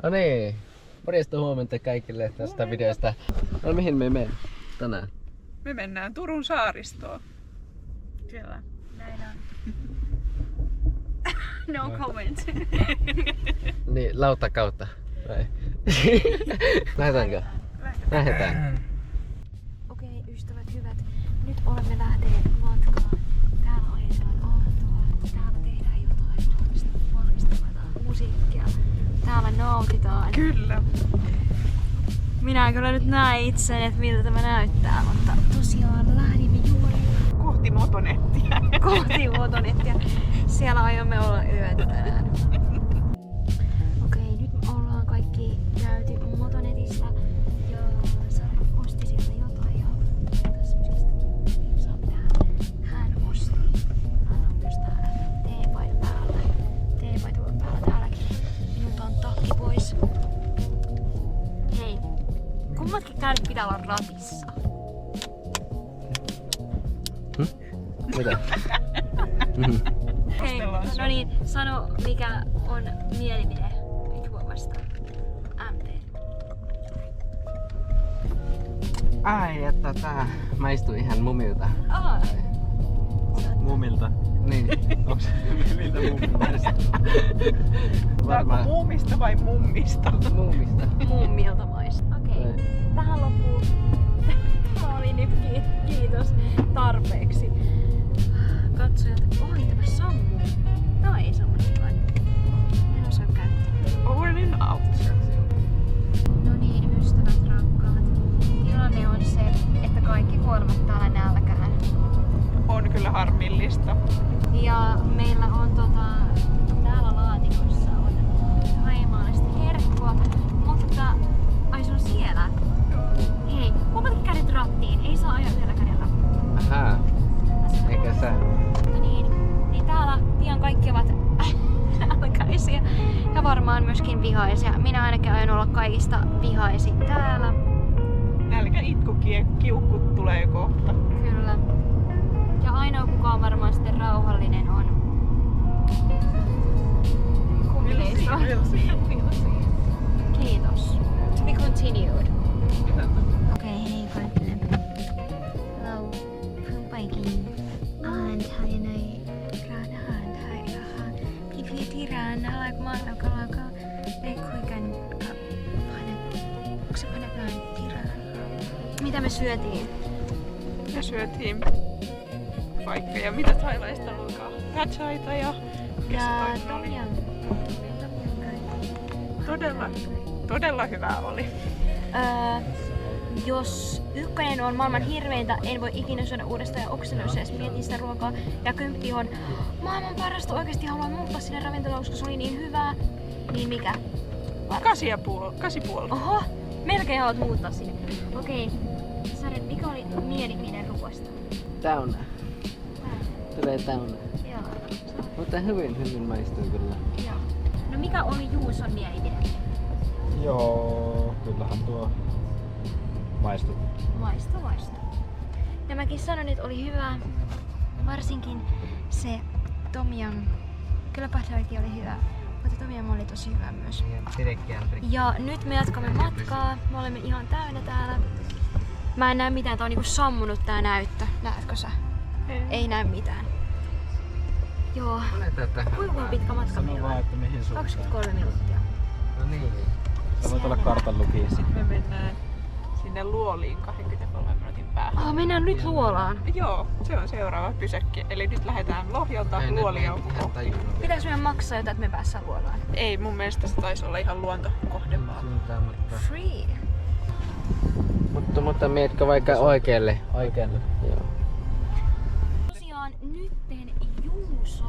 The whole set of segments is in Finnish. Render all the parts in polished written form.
No niin. Morjesta huomenta kaikille tästä videosta. No mihin me mennään tänään? Me mennään Turun saaristoon. Kyllä, näin on. No comment. Niin, lauta kautta. Vai? Lähdetäänkö? Lähdetään. Okei, ystävät hyvät. Nyt olemme lähteneet matkaan. Täällä ajetaan autoa. Täällä tehdään jotain. Valmistetaan musiikkia. Täällä nautitaan. Kyllä. Minä en kyllä nyt näe itseäni, että miltä tämä näyttää, mutta tosiaan lähdimme juonille Kohti motonettia. kohti motonettia. Siellä aiomme olla yötä tänään. Okei, nyt me ollaan kaikki käyty motonetissa ja Sara osti sieltä jotain ja tässä myöskin saa mitä hän osti. Hän on myös täällä teepaidan päällä. Teepaita on päällä täälläkin. Minulta on takki pois. Hei, kummatkin kädet pitää olla ratissa. Mitä? Hei, no niin, sano mikä on mielipide juomasta. MP. Ai, että tää maistuu ihan mumilta. Mumilta. Niin. Onks miltä mumilta? Saako muumista vai mummista? Muumista. Mummilta maista. Okei, tähän loppuun. Tämä oli nyt kiitos tarpeeksi. Katsojat, oi tämä sammuu. Tää ei sammunutkaan. En osaa käyttää. Over and out. No niin, ystävät rakkaat. Tilanne on se, että kaikki kuolevat täällä nälkään. On kyllä harmillista. Ja meillä on täällä laatikossa on haimaallista herkkua, mutta ai se on siellä. Hei, kummatkin kädet rattiin, ei saa ajaa yhdellä kädellä. Ahaa. Eikä sä? No niin täällä pian kaikki ovat nälkäisiä ja varmaan myöskin vihaisia. Minä ainakin aion olla kaikista vihaisin täällä. Nälkä itku kiukkut tulee kohta. Kyllä. Ja ainoa kuka on varmaan sitten rauhallinen on kumileisto. Kiitos. To be continued. Okei, hei kaikille. Hello. เพิ่งไปกินอาหารไทยในร้านอาหารไทยนะคะพี่ๆที่ร้านน่ารักมากแล้วก็เราก็ได้คุยกันกับพนักงานที่ร้าน Mitä me syötiin? Me syötiin kaikkea. Mitä thailaista onkaan? Pad chaita ja... mikä se toinen oli? Todella hyvää oli. Jos ykkönen on maailman hirveintä, en voi ikinä syödä uudestaan ja oksennoissa edes mietin sitä ruokaa. Ja kymppi on maailman parasta, oikeesti haluan muuttaa sinne ravintolaan, koska se oli niin hyvää. Niin mikä? 8,5. Oho, melkein haluat muuttaa sinne. Okei, Sara, mikä oli mielipide ruoasta? Täynnä. Tulee täynnä. Joo. Mutta hyvin maistuu kyllä. Joo. No mikä oli Juuson mielipide? Joo, kyllähän tuo maistuu. Maisto. Ja mäkin sanon, että oli hyvä. Varsinkin se Tom Yum. Kyllä pad thaikin oli hyvä, mutta Tom Yum oli tosi hyvä myös. Ja nyt me jatkamme matkaa. Me olemme ihan täynnä täällä. Mä en näe mitään, tää on niinku sammunut tää näyttö. Näetkö sä? Ei näe mitään. Joo. Kuinka pitkä matka meillä on? Että mihin suuntaan. 23 minuuttia. No niin. Sä voit olla kartan lukija sitten. Me mennään sinne Luoliin 23 minuutin päähän. Mennään nyt Luolaan. Joo, se on seuraava pysäkki. Eli nyt lähdetään Lohjalta Luoliaukkoon. Pitäis meidän maksaa jotain, että me päässään Luolaan? Ei, mun mielestä se taisi olla ihan luontokohde vaan. Free. Mutta mietkö vaikka oikealle? Oikealle. Joo. Tosiaan nytten Juuso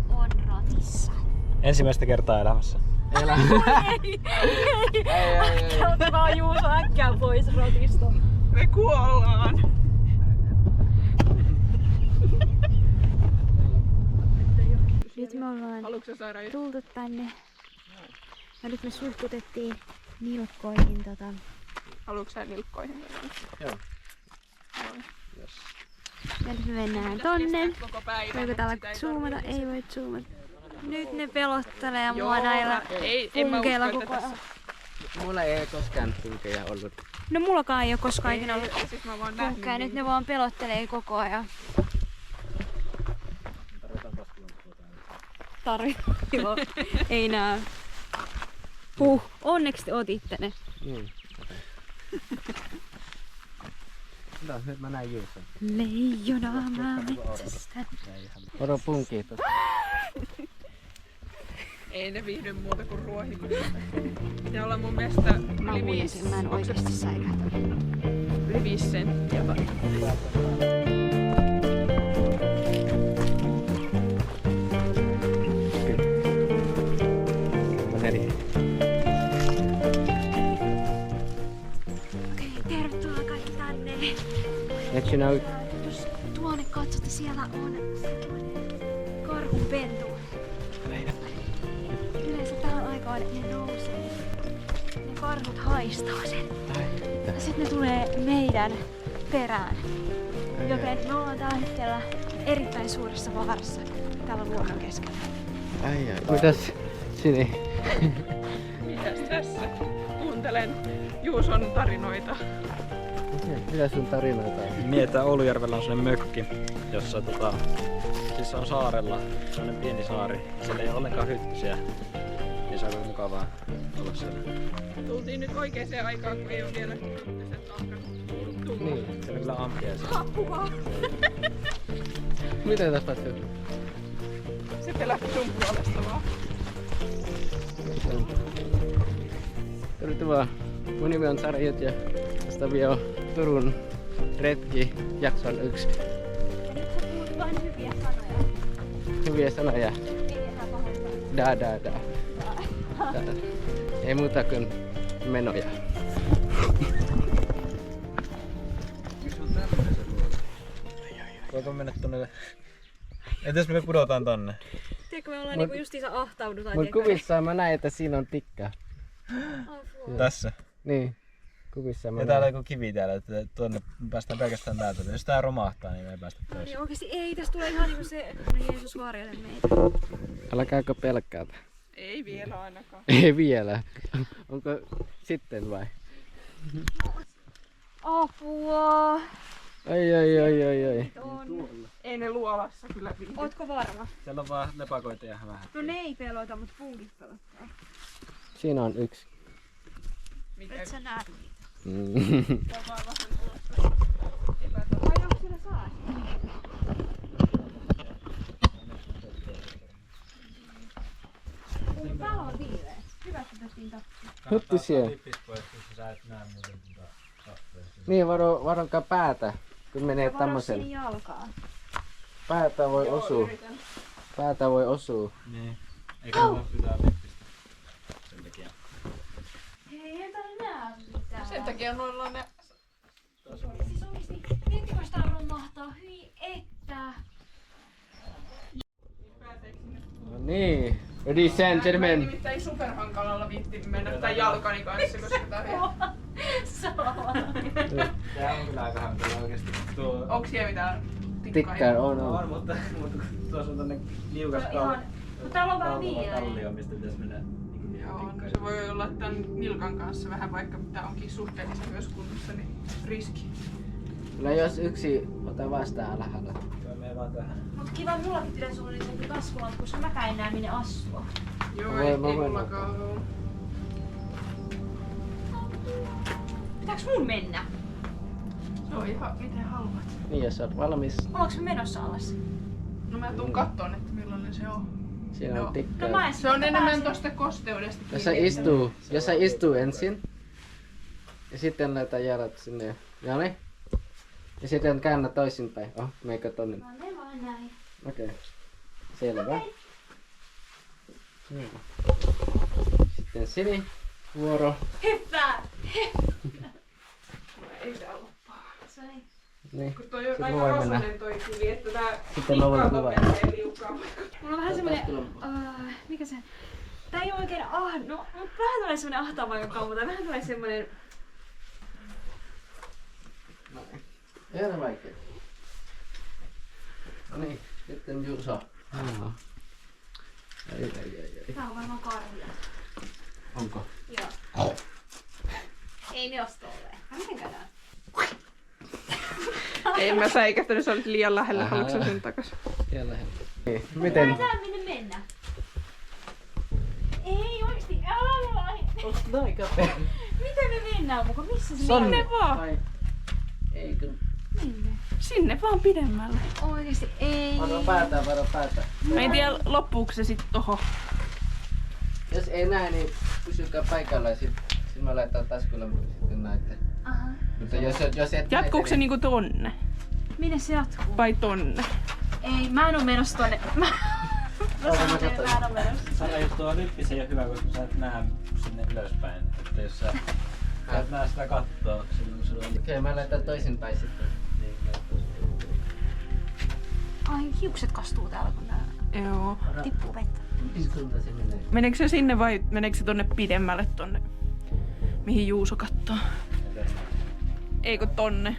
on ratissa. Ensimmäistä kertaa elämässä. Ei. Otetaan Juuso äkkiä pois ratista. Me kuollaan! Nyt me ollaan Haluatko saada tultu tänne. Ja nyt me suhkutettiin nilkkoihin Haluatko sä nilkkoihin? Joo. Yes. Ja nyt me mennään tonne. Koko päivän. Voiko täällä Sitä ei zoomata? tarvitse. Ei voi zoomata. Nyt ne pelottelee Joo, mua näillä en mä funkeilla usko, koko että ajan. Mulla ei koskaan punkeja ollut. No mullakaan ei oo koskaan ikinä ollut Siis mä vaan nähnyt punkkeja, nyt ne vaan pelottelee koko ajan. Joo, ei näy. Onneksi te otitte ne. Niin. No, nyt mä näin Juuson. Leijonaa mä metsästän. Oro punkii tossa. Ei ne viihdy muuta kuin ruohimassa. Pitää olla mun mielestä Mä yli huijasin, 5 mä en oikeesti säikähtänyt. yli 5 senttiä. Eri. Okei, tervetuloa kaikki tänne. Let you know. Jos tuonne katsotte, siellä on karhunpentu. Yleensä tähän aikaan ne nousee. Ne karhut haistaa sen. Ja sitten ne tulee meidän perään. Joten me ollaan tällä hetkellä erittäin suuressa vaarassa täällä luonnon keskellä. Ai. Mitäs Sini? Mitäs tässä? Kuuntelen Juuson tarinoita. Mitä sun tarinoita on? Mietitään Oulujärvellä on sellainen mökki, jossa siis on saarella, sellainen pieni saari. Siellä ei ole ollenkaan hyttysiä. Niin se on mukavaa olla siellä. Tultiin nyt oikeaan aikaan, kun ei ole vielä hyttyset alkanut tulla. Niin. Se on kyllä ampiaisia. Apua! Mitä tapahtuu? Se pelätti sun puolesta vaan. Tervetuloa. Mun nimi on Sara Jut ja tästä vielä Turun retki jakson 1. Nyt sä puhut vain hyviä sanoja. Hyviä sanoja. Ei enää pahoittaa. Da. Ei muuta kuin menoja. Voiko mennä tonne? Entäs me pudotaan tonne? Tiedätkö, me ollaan niinku justiinsa ahtaudutaan. Mun kuvissa mä näen, että siinä on tikka. Tässä. Niin. Kuvissa mä Ja täällä on näen. joku kivi täällä, että tuonne päästään pelkästään täältä. Jos tää romahtaa, niin me ei päästä pois. Niin oikeesti ei, tästä tulee ihan niinku se, no Jeesus varjele meitä. Älkääkö pelkäätä. Ei vielä ainakaan. Ei vielä. Onko sitten vai? Apua! Ai. On. Ei ne luolassa kyllä viihdy. Ootko varma? Siellä on vaan lepakoita ja vähän. No ne ei pelota, mut punkit pelottaa. Siinä on yksi. Mikä Et sä näet niitä. vaan vähän Vai onko siellä saari? Täällä on viileä. Hyvä, että tehtiin tapsia. Hyttysiä. Sä et näe muuten tuota kattoja. Niin, varonkaa päätä, kun menee tämmösen. Varo jalkaa. Päätä voi osua. Päätä voi osua. Niin. Eikä voi pitää lippistä. Sen takia. Hei, ei täällä näe mitään. Sen takia noilla on ne... Siis oikeesti, miettikö sitä romahtaa? Hyi että. No niin. Ladies and Mä en gentlemen. nimittäin superhankalalla viitti mennä tämän jalkani kanssa, koska tää on... Tää on kyllä aika hankala oikeesti. Tuo... Onks siellä mitään Tikkään on. On, mutta tuossa on tänne liukas Ihan. No täällä on vähän kallio, viileä. mistä pitäis mennä niin Joo, pikkaisen. se voi olla tämän nilkan kanssa vähän, vaikka tää onkin suhteellisen myös kunnossa, niin riski. Kyllä jos yksi ota vastaan alhaalla. Toi menee vaan tähän. Mut kiva, mullakin pitäis olla niitä taskulat, koska mäkään en näe minne astua. Joo, Voi, ei mä voin mullakaan oo. Pitääks mun mennä? Se on ihan miten haluat. Niin, jos oot valmis. Ollaanko me menossa alas? No mä tuun kattoon, että millainen se on. Siinä Joo. on tikka. No mä en Se on siitä enemmän pääse. tosta kosteudesta. Jos sä istuu ensin. Ja sitten laita jalat sinne. Noniin. Ja sitten käännä toisinpäin. Oh, meikö tonne? Mä menen vaan näin. Okei. Selvä. Hyvä. Sitten Sini. Vuoro. Hyppää! Ei tää oo paha. Se ei. Niin. Kun toi on Sitten aika voi mennä. rosoinen toi kivi, että tää Sitten mä voin tikkaa kuva. menee liukaa. Mulla on vähän semmonen... mikä se... Tää ei oo oikein no, mut vähän tulee semmonen ahtaavaikan mutta vähän tulee semmonen... Ei ole vaikea. No niin, sitten Juuso. Ai. Tää on varmaan karvia. Onko? Joo. Ei ne osta olleen. Miten käydään? Ei mä säikähtänyt, sä olit liian lähellä. Haluatko sä sen takas? Siellä niin. Miten? Tää minne mennä. Ei oikeesti. Onks noin kapea? Miten me mennään muka? Missä se Sonne Sinne vaan. vai? Eikö? Minne? Sinne vaan pidemmälle. Oikeesti ei. Varo päätä. Mä en tiedä loppuuko se sit tohon. Jos ei näe, niin pysykää paikalla ja sit mä laitan taskulla sitten näette. Aha. Mutta jos et Jatkuuko se näitä, niinku tonne? Minne se jatkuu? Vai tonne? Ei, mä en oo menossa tonne. Mä sanon teille, mä en oo menossa. Sana juttu on nyt, se ei ole hyvä, koska sä et näe sinne ylöspäin. Että jos sä et näe sitä kattoa, silloin sulla on... Okei, mä laitan toisinpäin sitten. Ai, hiukset kastuu täällä, kun nää Joo. tippuu vettä. Iskunta se menee. Meneekö se sinne vai meneekö se tonne pidemmälle tonne? Mihin Juuso kattoo? Eikö tonne?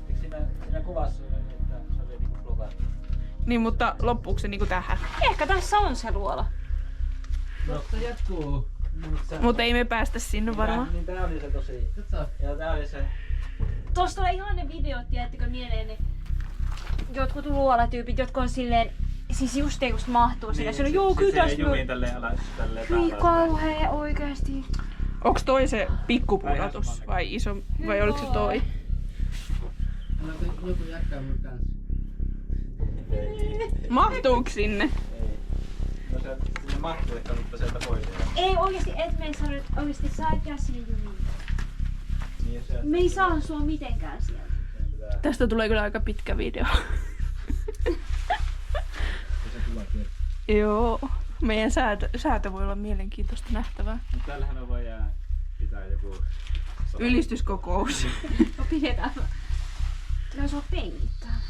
Eikö siinä kuvassa oli, että se oli niinku blokattu? Niin, mutta loppuuko se niinku tähän? Ehkä tässä on se luola. Mutta jatkuu. Mutta ei me päästä sinne varmaan. Niin tää oli se tosi... Ja tää oli se... Tuossa tulee ihan ne videot, tiedättekö mieleen ne jotkut luolatyypit, jotka on silleen, siis just mahtuu sinne. Se on joo, kyllä Se tässä jumiin tälleen alas, tälleen Hyi alas. kauhea oikeesti. Onks toi se pikkupuratus vai iso, vai oliko se toi? Joku jatkaa mun kanssa. Mahtuuko sinne? Ei. No se sinne mahtuu ehkä, mutta sieltä pois ei. Ei oikeesti, et me sano, että oikeesti sä et jää sinne jumiin. Niin jos se... Me ei saa sua mitenkään sieltä. sen pitää... Tästä tulee kyllä aika pitkä video. Se kuvakin. Joo. Meidän säätö voi olla mielenkiintoista nähtävää. Mut täällähän me voidaan pitää joku... Ylistyskokous. No pidetään. Tulee sua penkittää.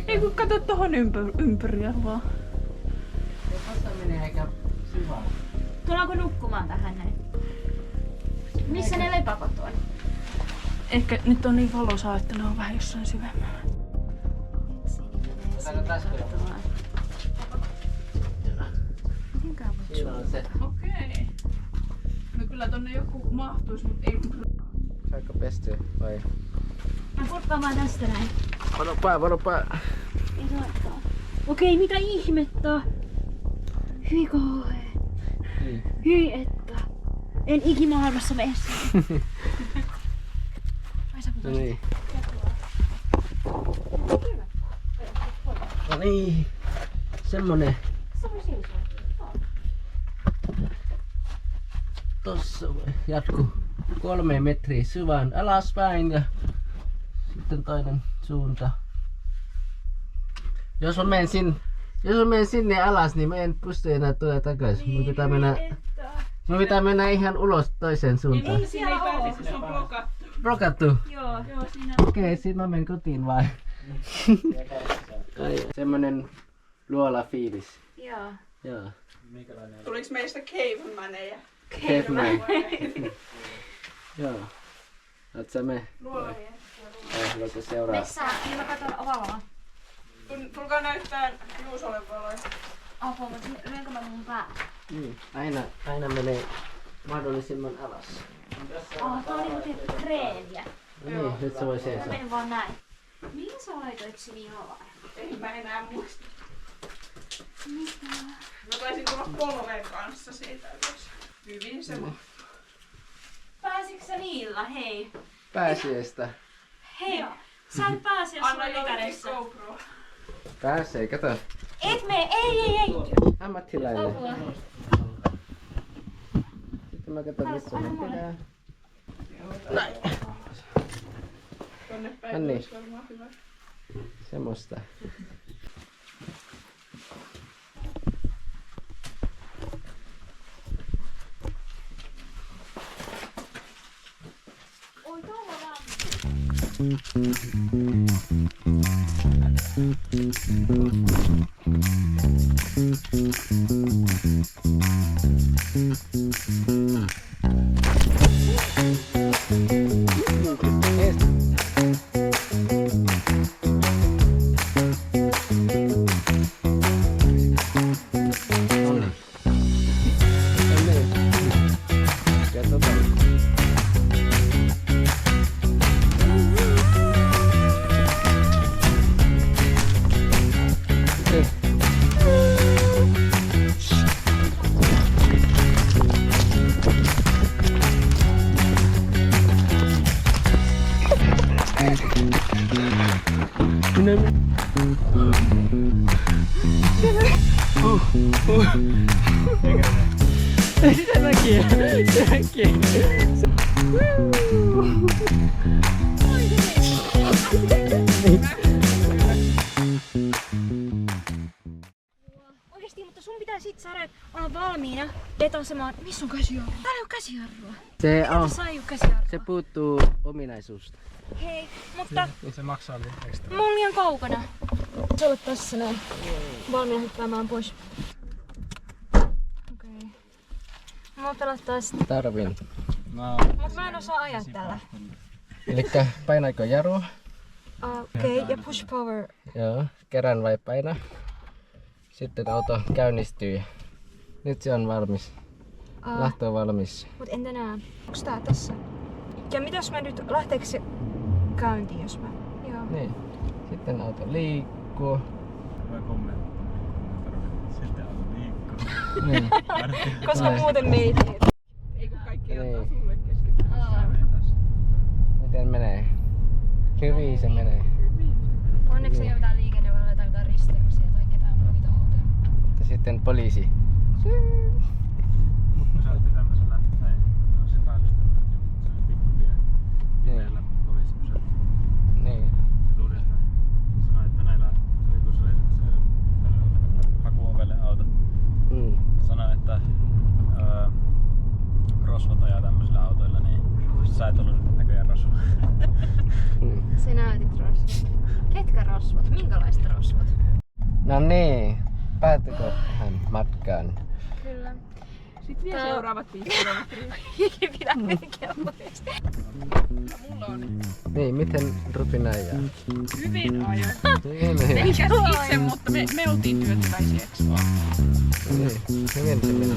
Ei kun kato tohon ympyriä vaan. Ei tossa menee aika syvään. Tullaanko nukkumaan tähän näin? Missä ne lepakot on? Ehkä nyt on niin valosaa, että ne on vähän jossain syvemmällä. Otetaanko taskuja? Mitenkään voit Siinä on se. Okei. No kyllä tonne joku mahtuis, mut ei kyllä. Saako pestyä vai? Mä purkkaamaan tästä näin. Varo pää. Ei se laittaa. Okei, mitä ihmettä? Hyi kauhea. Niin. Hyi että. En ikimaailmassa mene sinne. Ai sä No putosit. niin. No niin. Semmonen. Se voi seisoa. Tossa jatkuu 3 metriä syvään alaspäin ja sitten toinen suunta. Jos mä menen sinne alas, niin mä en pysty enää tulla takaisin. Mun pitää mennä ihan ulos toiseen suuntaan. Ei siellä oo. Se on blokattu. Blokattu. Joo, siinä Okei, sit mä menen kotiin vai? Semmonen luola fiilis. Joo. Joo. Minkälainen... Tuliks meistä cavemaneja? Caveman. Joo. Oot sä me? Luolamiehet. Haluatko seuraa? Messään, niin mä katon valoa. Tulkaa näyttää Juusolle valoja. Apua, mutta lyönkö mä mun päälle? Niin. Aina menee mahdollisimman alas. Tää on niinku treeniä. No niin, nyt se voi Mä seisoa. menen vaan näin. Mihin sä laitoit sen jalan? Ei mä enää muista. Mä taisin tulla polven kanssa siitä ylös. Hyvin se mahtuu. Pääsitkö sä niillä? Hei. Pääsiäistä. Hei. Sä et pääse, jos sulla Anna on jollekin kädessä. GoPro. Pääsee, kato. Et mene, ei. Ammattilainen. Apua. Sitten mä katson, missä mä pitää. Näin. Tonne päin No niin. olisi varmaan hyvä. Semmosta. Oi, kauan lämmin. Ja Se näki. Oikeesti, mutta sun pitää sit saada olla valmiina vetosemaan. Missä on käsijarru? Täällä on käsijarrua. Se on. Sai käsijarrua. Se puuttuu ominaisuusta. Hei, mutta Se maksaa ekstra. mä oon liian kaukana. Se on tässä näin. Valmiina hyppäämään pois. Okei. Mua pelottaa sitä. Tarvin. Mut mä en osaa ajaa tällä. Elikkä painaiko jarru? Okei, ja push power. Joo. Kerran vai paina. Sitten auto käynnistyy. Nyt se on valmis. Lähtö on valmis. Mut entä nää? Onks tää tässä? Ja mitäs mä nyt, lähteekö se käyntiin jos mä... Joo. Niin. Sitten auto liikkuu. Hyvä kommentti. Sitten auto liikkuu. Niin. Koska muuten meitä. Ei kun kaikki Niin. antaa sulle keskittyä. Miten menee? Hyvin se menee. Onneksi ei ole mitään liikennevaloja tai jotain risteyksiä tai ketään muita autoja. Mutta sitten poliisi. Mutta kun sä olet tämmöisellä, näin, on se päällystänyt, se on pikkutie. Vireellä poliisi pysäytti. Niin. Luulin, että sanoi, että näillä, se oli kun se hakuovelle auto. Mm. Sanoi, että rosvot ajaa tämmöisillä autoilla, niin sä et ollut näköjään rosvo. Mm. Se näytit rosvot. Ketkä rosvot? Minkälaiset rosvot? No niin. Päättekö tähän matkaan? Kyllä. Sitten vielä seuraavat 5 kilometriä. Eikä pidä melkein oikeesti. Mulla on Niin, miten Rutin ajaa? hyvin ajo. Niin, Eikä niin. itse, mutta me oltiin tyytyväisiä, eks vaan? Niin, hyvin se meni.